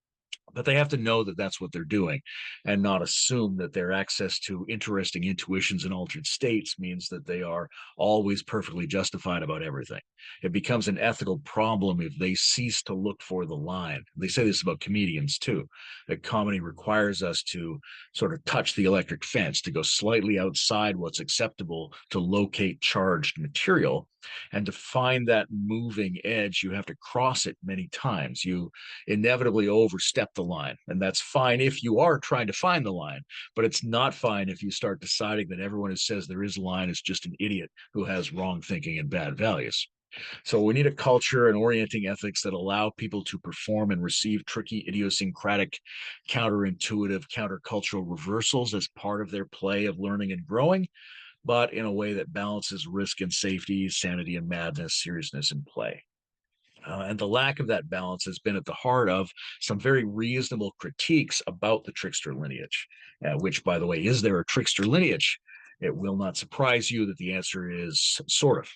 But they have to know that that's what they're doing and not assume that their access to interesting intuitions and altered states means that they are always perfectly justified about everything. It becomes an ethical problem if they cease to look for the line. They say this about comedians too, that comedy requires us to sort of touch the electric fence, to go slightly outside what's acceptable to locate charged material. And to find that moving edge, you have to cross it many times. You inevitably overstep the line. And that's fine if you are trying to find the line, but it's not fine if you start deciding that everyone who says there is a line is just an idiot who has wrong thinking and bad values. So we need a culture and orienting ethics that allow people to perform and receive tricky, idiosyncratic, counterintuitive, countercultural reversals as part of their play of learning and growing, but in a way that balances risk and safety, sanity and madness, seriousness and play. And the lack of that balance has been at the heart of some very reasonable critiques about the trickster lineage, which, by the way, is there a trickster lineage? It will not surprise you that the answer is sort of.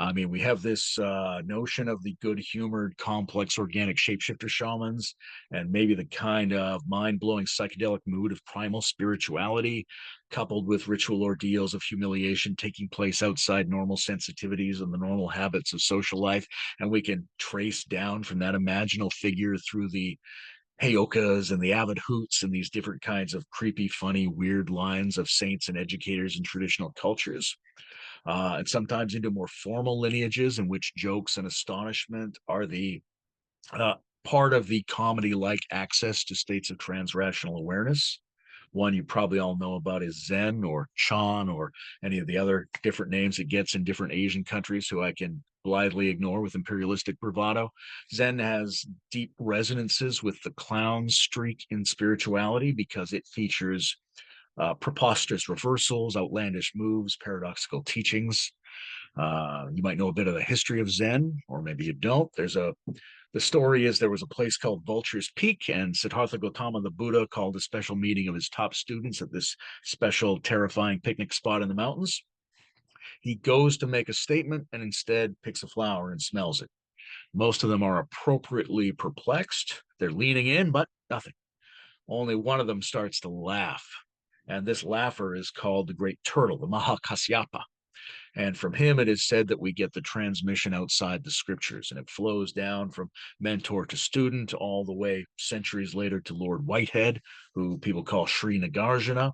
I mean, we have this notion of the good-humored, complex, organic shapeshifter shamans, and maybe the kind of mind-blowing psychedelic mood of primal spirituality, coupled with ritual ordeals of humiliation taking place outside normal sensitivities and the normal habits of social life. And we can trace down from that imaginal figure through the heyokas and the avid hoots and these different kinds of creepy, funny, weird lines of saints and educators in traditional cultures, and sometimes into more formal lineages in which jokes and astonishment are the uh, part of the comedy like access to states of transrational awareness. One you probably all know about is Zen or Chan or any of the other different names it gets in different Asian countries, who I can blithely ignore with imperialistic bravado. Zen has deep resonances with the clown streak in spirituality because it features preposterous reversals, outlandish moves, paradoxical teachings. You might know a bit of the history of Zen, or maybe you don't. The story is there was a place called Vulture's Peak, and Siddhartha Gautama, the Buddha, called a special meeting of his top students at this special, terrifying picnic spot in the mountains. He goes to make a statement and instead picks a flower and smells it. Most of them are appropriately perplexed. They're leaning in, but nothing. Only one of them starts to laugh. And this laugher is called the Great Turtle, the Mahakasyapa. And from him, it is said that we get the transmission outside the scriptures, and it flows down from mentor to student all the way centuries later to Lord Whitehead, who people call Sri Nagarjuna,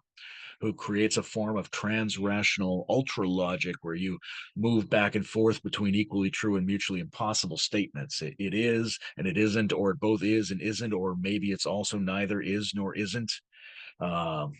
who creates a form of transrational ultra logic where you move back and forth between equally true and mutually impossible statements. It is and it isn't, or it both is and isn't, or maybe it's also neither is nor isn't. Um,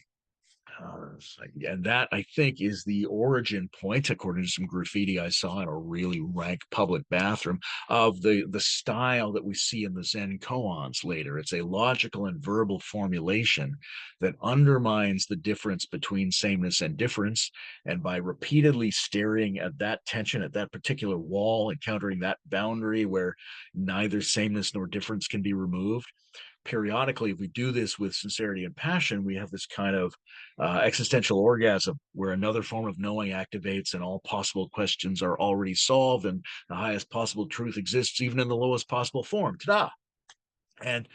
and that, I think, is the origin point, according to some graffiti I saw in a really rank public bathroom, of the style that we see in the Zen koans later. It's a logical and verbal formulation that undermines the difference between sameness and difference. And by repeatedly staring at that tension, at that particular wall, encountering that boundary where neither sameness nor difference can be removed, periodically, if we do this with sincerity and passion, we have this kind of existential orgasm where another form of knowing activates and all possible questions are already solved and the highest possible truth exists even in the lowest possible form. Ta-da! And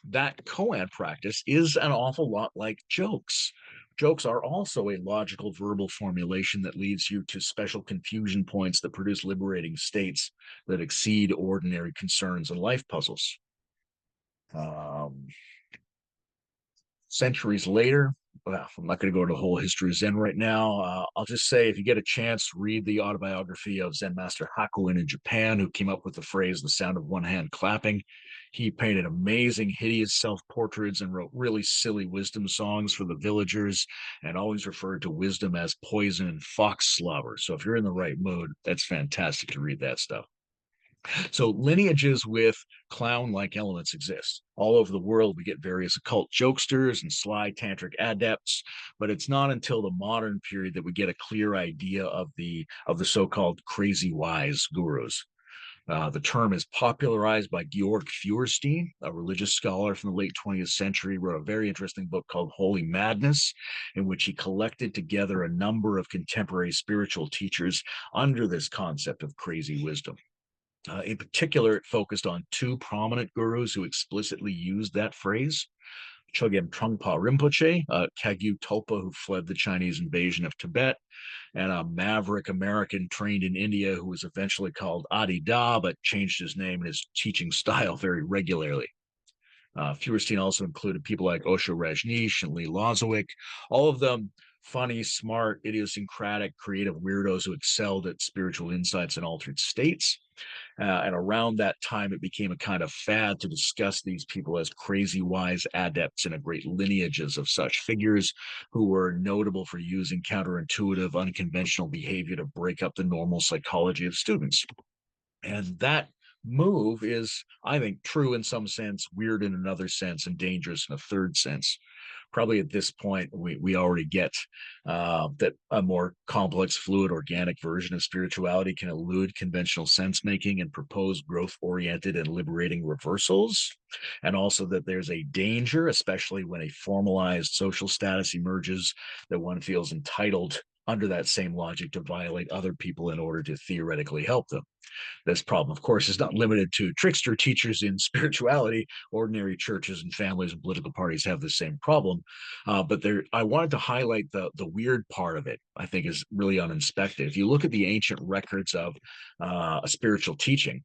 that koan practice is an awful lot like jokes. Jokes are also a logical verbal formulation that leads you to special confusion points that produce liberating states that exceed ordinary concerns and life puzzles. Um, Centuries later, well, I'm not going to go into the whole history of Zen right now. I'll just say, if you get a chance, read the autobiography of Zen master Hakuin in Japan, who came up with the phrase "the sound of one hand clapping." He painted amazing, hideous self-portraits and wrote really silly wisdom songs for the villagers, and always referred to wisdom as poison and fox slobber. So if you're in the right mood, that's fantastic to read that stuff. So lineages with clown-like elements exist. All over the world, we get various occult jokesters and sly tantric adepts, but it's not until the modern period that we get a clear idea of the so-called crazy wise gurus. The term is popularized by Georg Feuerstein, a religious scholar from the late 20th century, wrote a very interesting book called Holy Madness, in which he collected together a number of contemporary spiritual teachers under this concept of crazy wisdom. In particular, it focused on two prominent gurus who explicitly used that phrase. Chogyam Trungpa Rinpoche, Kagyu Tulpa, who fled the Chinese invasion of Tibet, and a maverick American trained in India who was eventually called Adi Da, but changed his name and his teaching style very regularly. Feuerstein also included people like Osho Rajneesh and Lee Lozowick, all of them funny, smart, idiosyncratic, creative weirdos who excelled at spiritual insights and altered states. And around that time, it became a kind of fad to discuss these people as crazy wise adepts in a great lineages of such figures who were notable for using counterintuitive, unconventional behavior to break up the normal psychology of students. And that move is, I think, true in some sense, weird in another sense, and dangerous in a third sense. Probably at this point, we already get that a more complex, fluid, organic version of spirituality can elude conventional sense making and propose growth oriented and liberating reversals. And also that there's a danger, especially when a formalized social status emerges, that one feels entitled under that same logic to violate other people in order to theoretically help them. This problem, of course, is not limited to trickster teachers in spirituality. Ordinary churches and families and political parties have the same problem. But there, I wanted to highlight the weird part of it. I think is really uninspected. If you look at the ancient records of a spiritual teaching,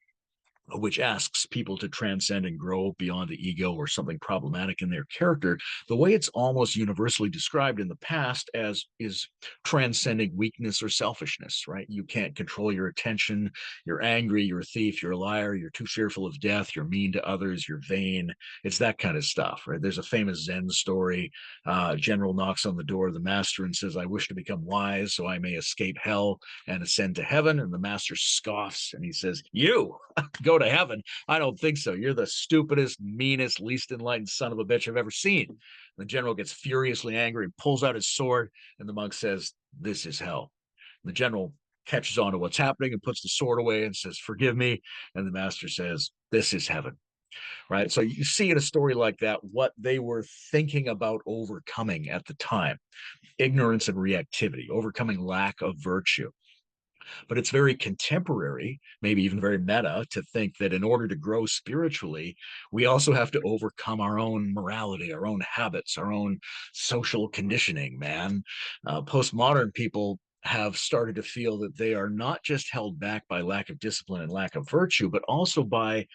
which asks people to transcend and grow beyond the ego or something problematic in their character, the way it's almost universally described in the past as is transcending weakness or selfishness, right? You can't control your attention, you're angry, you're a thief, you're a liar, you're too fearful of death, you're mean to others, you're vain. It's that kind of stuff, right? There's a famous Zen story. General knocks on the door of the master and says, "I wish to become wise so I may escape hell and ascend to heaven." And the master scoffs and he says, "You go to heaven? I don't think so. You're the stupidest, meanest, least enlightened son of a bitch I've ever seen." The general gets furiously angry and pulls out his sword, and the monk says, "This is hell." The general catches on to what's happening and puts the sword away and says, "Forgive me." And the master says, "This is heaven." Right? So you see in a story like that what they were thinking about overcoming at the time: ignorance and reactivity, overcoming lack of virtue. But it's very contemporary, maybe even very meta, to think that in order to grow spiritually, we also have to overcome our own morality, our own habits, our own social conditioning, man. Postmodern people have started to feel that they are not just held back by lack of discipline and lack of virtue, but also by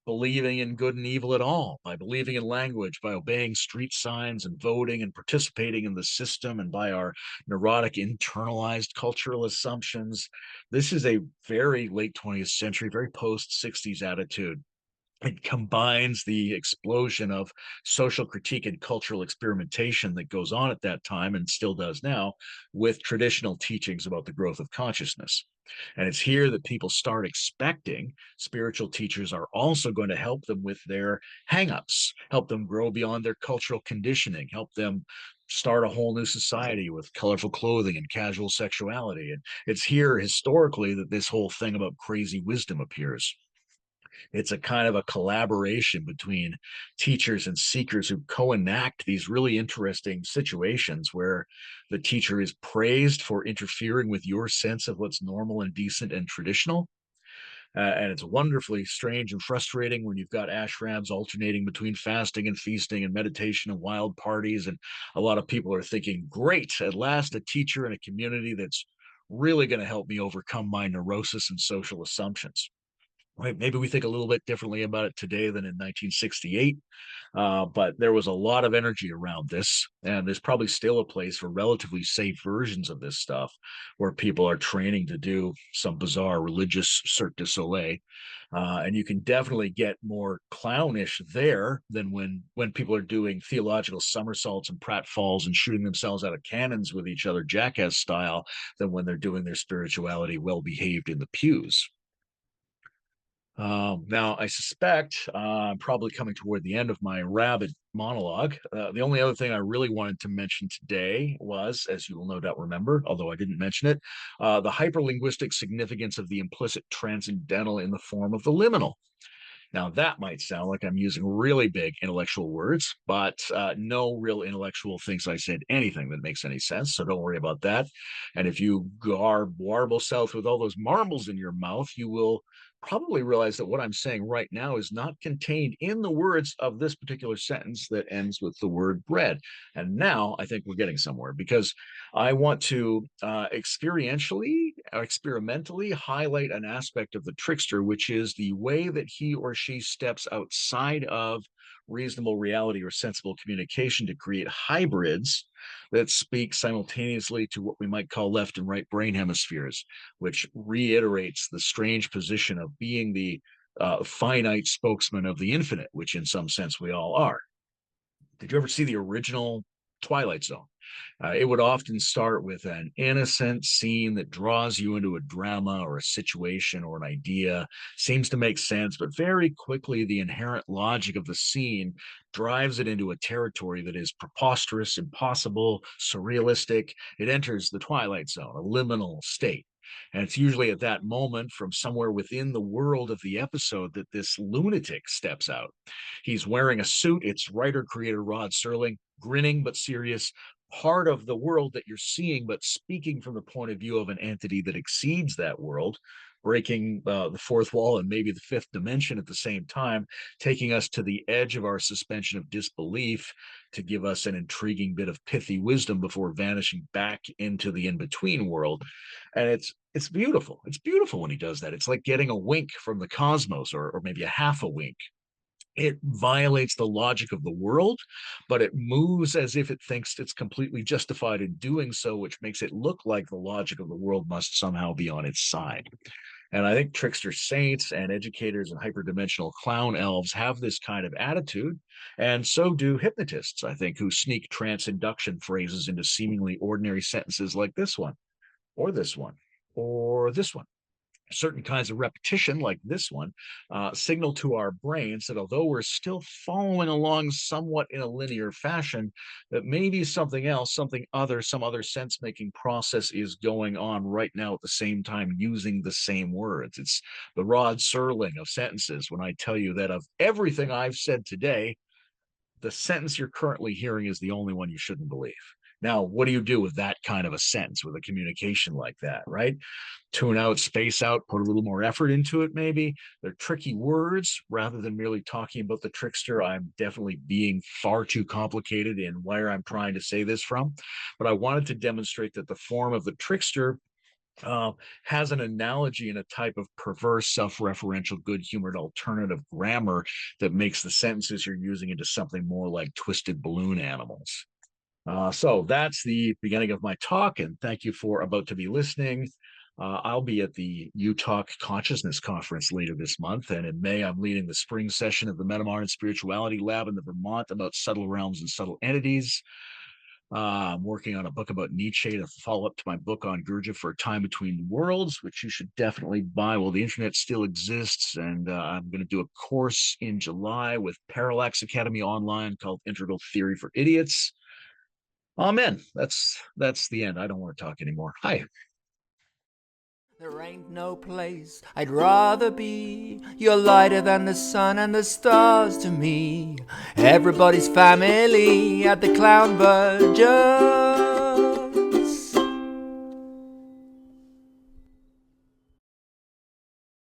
believing in good and evil at all, by believing in language, by obeying street signs and voting and participating in the system, and by our neurotic internalized cultural assumptions. This is a very late 20th century, very post 60s attitude. It combines the explosion of social critique and cultural experimentation that goes on at that time and still does now with traditional teachings about the growth of consciousness. And it's here that people start expecting spiritual teachers are also going to help them with their hangups, help them grow beyond their cultural conditioning, help them start a whole new society with colorful clothing and casual sexuality. And it's here historically that this whole thing about crazy wisdom appears. It's a kind of a collaboration between teachers and seekers who co-enact these really interesting situations where the teacher is praised for interfering with your sense of what's normal and decent and traditional. And it's wonderfully strange and frustrating when you've got ashrams alternating between fasting and feasting and meditation and wild parties. And a lot of people are thinking, great, at last a teacher in a community that's really going to help me overcome my neurosis and social assumptions. Right? Maybe we think a little bit differently about it today than in 1968, but there was a lot of energy around this, and there's probably still a place for relatively safe versions of this stuff where people are training to do some bizarre religious Cirque du Soleil. And you can definitely get more clownish there than when people are doing theological somersaults and pratfalls and shooting themselves out of cannons with each other, jackass style, than when they're doing their spirituality well behaved in the pews. Now, I suspect I'm probably coming toward the end of my rabid monologue. The only other thing I really wanted to mention today was, as you will no doubt remember, although I didn't mention it, the hyperlinguistic significance of the implicit transcendental in the form of the liminal. Now, that might sound like I'm using really big intellectual words, but no real intellectual thinks I said anything that makes any sense. So don't worry about that. And if you warble south with all those marbles in your mouth, you will probably realize that what I'm saying right now is not contained in the words of this particular sentence that ends with the word bread. And now I think we're getting somewhere, because I want to experimentally highlight an aspect of the trickster, which is the way that he or she steps outside of reasonable reality or sensible communication to create hybrids that speak simultaneously to what we might call left and right brain hemispheres, which reiterates the strange position of being the finite spokesman of the infinite, which in some sense we all are. Did you ever see the original Twilight Zone? It would often start with an innocent scene that draws you into a drama or a situation or an idea, seems to make sense, but very quickly the inherent logic of the scene drives it into a territory that is preposterous, impossible, surrealistic. It enters the Twilight Zone, a liminal state. And it's usually at that moment, from somewhere within the world of the episode, that this lunatic steps out. He's wearing a suit. It's writer creator Rod Serling, grinning but serious, part of the world that you're seeing, but speaking from the point of view of an entity that exceeds that world, breaking the fourth wall and maybe the fifth dimension at the same time, taking us to the edge of our suspension of disbelief to give us an intriguing bit of pithy wisdom before vanishing back into the in-between world. And it's beautiful. It's beautiful when he does that. It's like getting a wink from the cosmos, or maybe a half a wink. It violates the logic of the world, but it moves as if it thinks it's completely justified in doing so, which makes it look like the logic of the world must somehow be on its side. And I think trickster saints and educators and hyperdimensional clown elves have this kind of attitude, and so do hypnotists, I think, who sneak trance induction phrases into seemingly ordinary sentences like this one, or this one, or this one. Certain kinds of repetition, like this one, signal to our brains that although we're still following along somewhat in a linear fashion, that maybe something else, some other sense-making process is going on right now at the same time using the same words. It's the Rod Serling of sentences when I tell you that of everything I've said today, the sentence you're currently hearing is the only one you shouldn't believe. Now, what do you do with that kind of a sentence, with a communication like that, right? Tune out, space out, put a little more effort into it, maybe. They're tricky words. Rather than merely talking about the trickster, I'm definitely being far too complicated in where I'm trying to say this from. But I wanted to demonstrate that the form of the trickster has an analogy in a type of perverse, self-referential, good-humored alternative grammar that makes the sentences you're using into something more like twisted balloon animals. So that's the beginning of my talk, and thank you for about to be listening. I'll be at the Utah Consciousness Conference later this month, and in May, I'm leading the spring session of the Metamodern Spirituality Lab in the Vermont about subtle realms and subtle entities. I'm working on a book about Nietzsche to follow up to my book on Gurdjieff for a Time Between Worlds, which you should definitely buy while the internet still exists. And I'm going to do a course in July with Parallax Academy Online called Integral Theory for Idiots. Amen. That's the end. I don't want to talk anymore. Hi. There ain't no place I'd rather be. You're lighter than the sun and the stars to me. Everybody's family at the Clown Virgin.